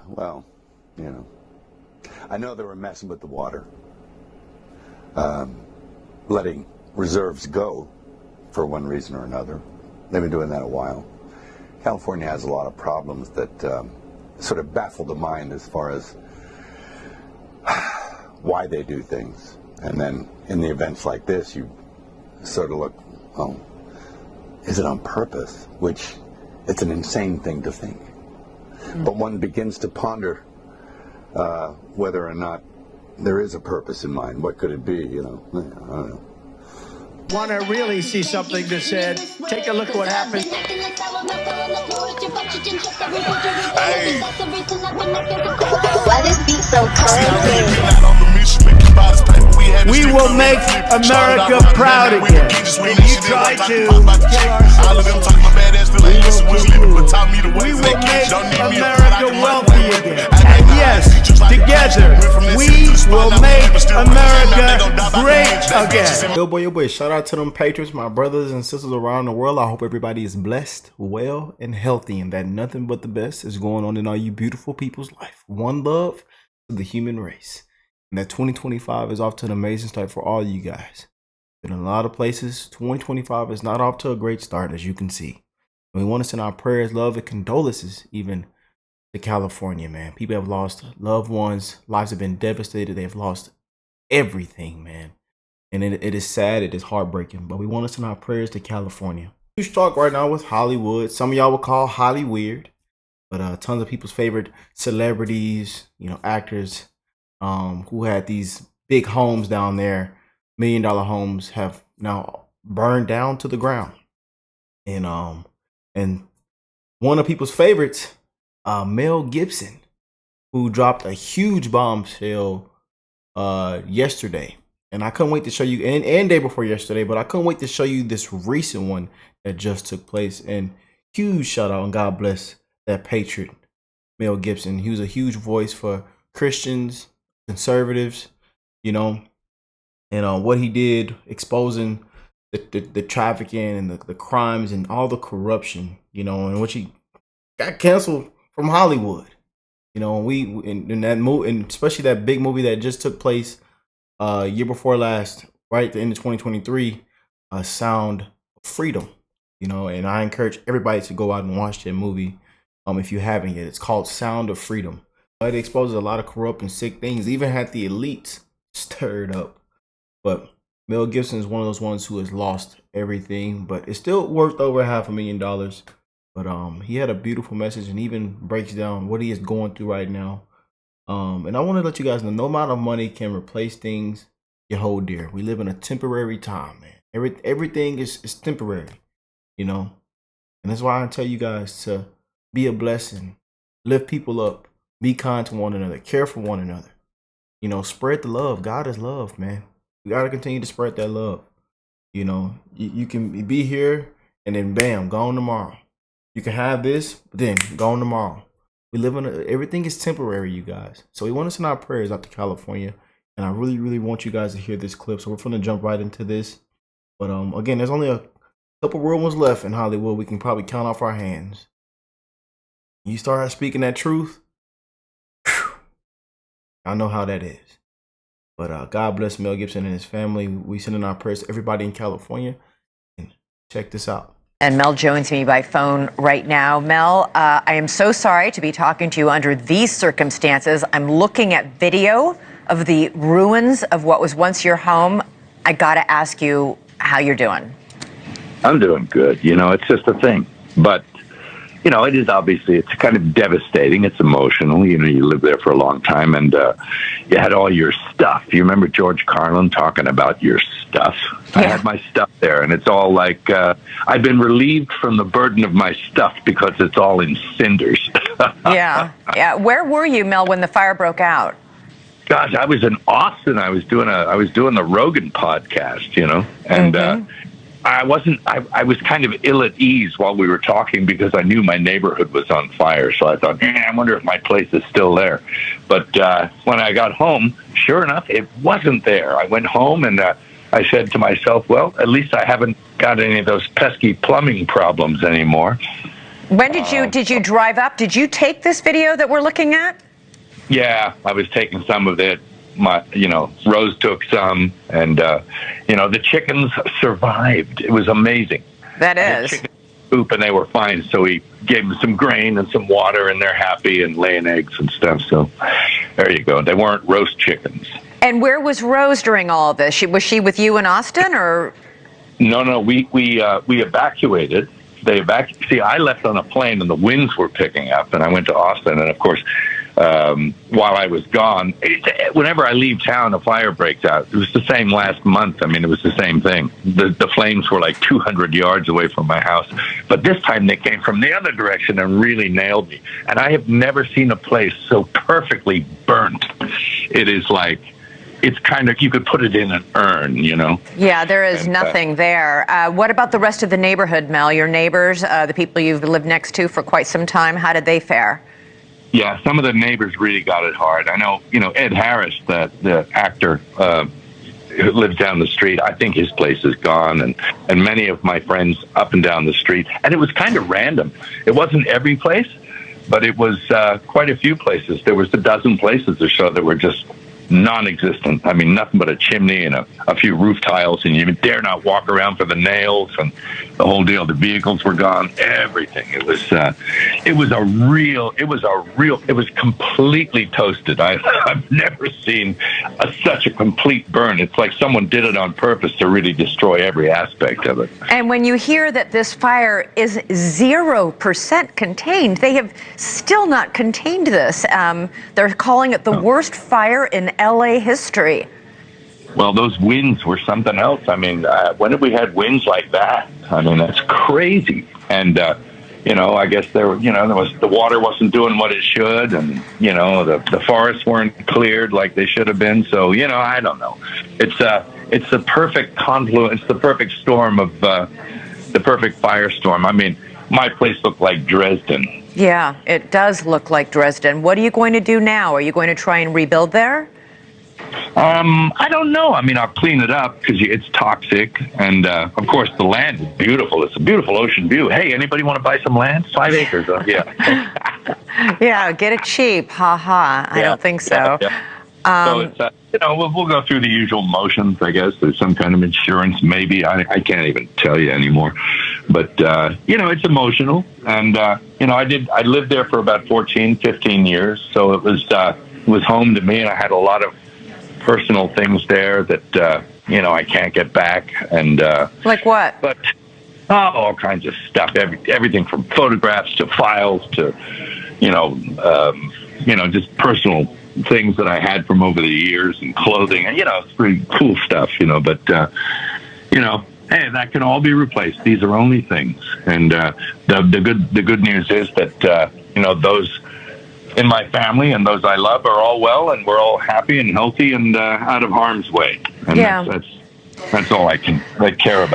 well, I know they were messing with the water, letting reserves go for one reason or another. They've been doing that a while. California has a lot of problems that sort of baffle the mind as far as why they do things. And then in the events like this, you sort of look, oh, is it on purpose? Which it's an insane thing to think. But one begins to ponder whether or not there is a purpose in mind. What could it be? I don't know. Want to really see something that said, take a look at what happened. Hey. Why this beat so cold? We will make America proud again. And you try to kill our citizens. We will make America wealthy again. And yes, together, we will make America great again. Yo boy, shout out to them patriots, my brothers and sisters around the world. I hope everybody is blessed, well, and healthy, and that nothing but the best is going on in all you beautiful people's life. One love to the human race. And that 2025 is off to an amazing start for all you guys. In a lot of places, 2025 is not off to a great start, as you can see. We want to send our prayers, love, and condolences even to California, man. People have lost loved ones. Lives have been devastated. They've lost everything, man. And it is sad. It is heartbreaking. But we want to send our prayers to California. Huge talk right now with Hollywood. Some of y'all would call Holly weird. But tons of people's favorite celebrities, actors who had these big homes down there, $1 million homes, have now burned down to the ground. And one of people's favorites, Mel Gibson, who dropped a huge bombshell yesterday. And I couldn't wait to show you, and day before yesterday, but I couldn't wait to show you this recent one that just took place. And huge shout out and God bless that patriot, Mel Gibson. He was a huge voice for Christians, conservatives, and what he did, exposing the trafficking and the crimes and all the corruption, and which he got canceled from Hollywood. We in that movie, and especially that big movie that just took place year before last, right at the end of 2023, Sound of Freedom. And I encourage everybody to go out and watch that movie if you haven't yet. It's called Sound of Freedom. It exposes a lot of corrupt and sick things, even had the elites stirred up. But Mel Gibson is one of those ones who has lost everything, but it's still worth over $500,000. But he had a beautiful message and even breaks down what he is going through right now. And I want to let you guys know, no amount of money can replace things you hold dear. We live in a temporary time, man. Everything is temporary, And that's why I tell you guys to be a blessing, lift people up, be kind to one another, care for one another. Spread the love. God is love, man. We got to continue to spread that love. You can be here and then bam, gone tomorrow. You can have this, but then gone tomorrow. We live everything is temporary, you guys. So we want to send our prayers out to California. And I really, really want you guys to hear this clip. So we're going to jump right into this. But again, there's only a couple real ones left in Hollywood. We can probably count off our hands. You start speaking that truth, I know how that is. But God bless Mel Gibson and his family. We send in our prayers to everybody in California. And check this out. And Mel joins me by phone right now. Mel, I am so sorry to be talking to you under these circumstances. I'm looking at video of the ruins of what was once your home. I got to ask you how you're doing. I'm doing good. It's just a thing. But, it is obviously, it's kind of devastating. It's emotional. You live there for a long time and you had all your stuff. You remember George Carlin talking about your stuff? Yeah. I had my stuff there and it's all like, I've been relieved from the burden of my stuff because it's all in cinders. Yeah. Where were you, Mel, when the fire broke out? Gosh, I was in Austin. I was doing the Rogan podcast, and I was kind of ill at ease while we were talking because I knew my neighborhood was on fire. So I thought, I wonder if my place is still there. But when I got home, sure enough, it wasn't there. I went home and I said to myself, well, at least I haven't got any of those pesky plumbing problems anymore. When did you drive up? Did you take this video that we're looking at? Yeah, I was taking some of it. Rose took some, and the chickens survived. It was amazing. That is. Chicken poop, and they were fine. So we gave them some grain and some water, and they're happy and laying eggs and stuff. So there you go. They weren't roast chickens. And where was Rose during all of this? Was she with you in Austin, or? No. We evacuated. See, I left on a plane, and the winds were picking up, and I went to Austin, and of course. While I was gone, whenever I leave town, a fire breaks out. It was the same last month. I mean, it was the same thing. The flames were like 200 yards away from my house. But this time they came from the other direction and really nailed me. And I have never seen a place so perfectly burnt. It is like, it's kind of, you could put it in an urn, Yeah, there is nothing there. What about the rest of the neighborhood, Mel? Your neighbors, the people you've lived next to for quite some time, how did they fare? Yeah, some of the neighbors really got it hard. I know, Ed Harris, the actor who lives down the street, I think his place is gone, and many of my friends up and down the street. And it was kind of random. It wasn't every place, but it was quite a few places. There was a dozen places or so that were just non-existent. I mean, nothing but a chimney and a few roof tiles, and you dare not walk around for the nails and the whole deal. The vehicles were gone, everything. It was completely toasted. I've never seen such a complete burn. It's like someone did it on purpose to really destroy every aspect of it. And when you hear that this fire is 0% contained, they have still not contained this. They're calling it the worst fire in LA history. Well, those winds were something else. I mean, when have we had winds like that? I mean, that's crazy. And, I guess the water wasn't doing what it should, and, the forests weren't cleared like they should have been. So, I don't know. It's the perfect confluence, the perfect storm of the perfect firestorm. I mean, my place looked like Dresden. Yeah, it does look like Dresden. What are you going to do now? Are you going to try and rebuild there? I don't know. I mean, I'll clean it up because it's toxic. And, of course, the land is beautiful. It's a beautiful ocean view. Hey, anybody want to buy some land? 5 acres. Yeah. Yeah, get it cheap. Ha ha. I don't think so. Yeah. So it's, we'll go through the usual motions, I guess. There's some kind of insurance, maybe. I can't even tell you anymore. But, it's emotional. And, I lived there for about 14, 15 years. So it was home to me, and I had a lot of personal things there that I can't get back, and like what? But all kinds of stuff, everything from photographs to files to just personal things that I had from over the years, and clothing, and it's pretty cool stuff, but hey, that can all be replaced. These are only things, and the good news is that those in my family and those I love are all well, and we're all happy and healthy and out of harm's way. And yeah. That's all I care about.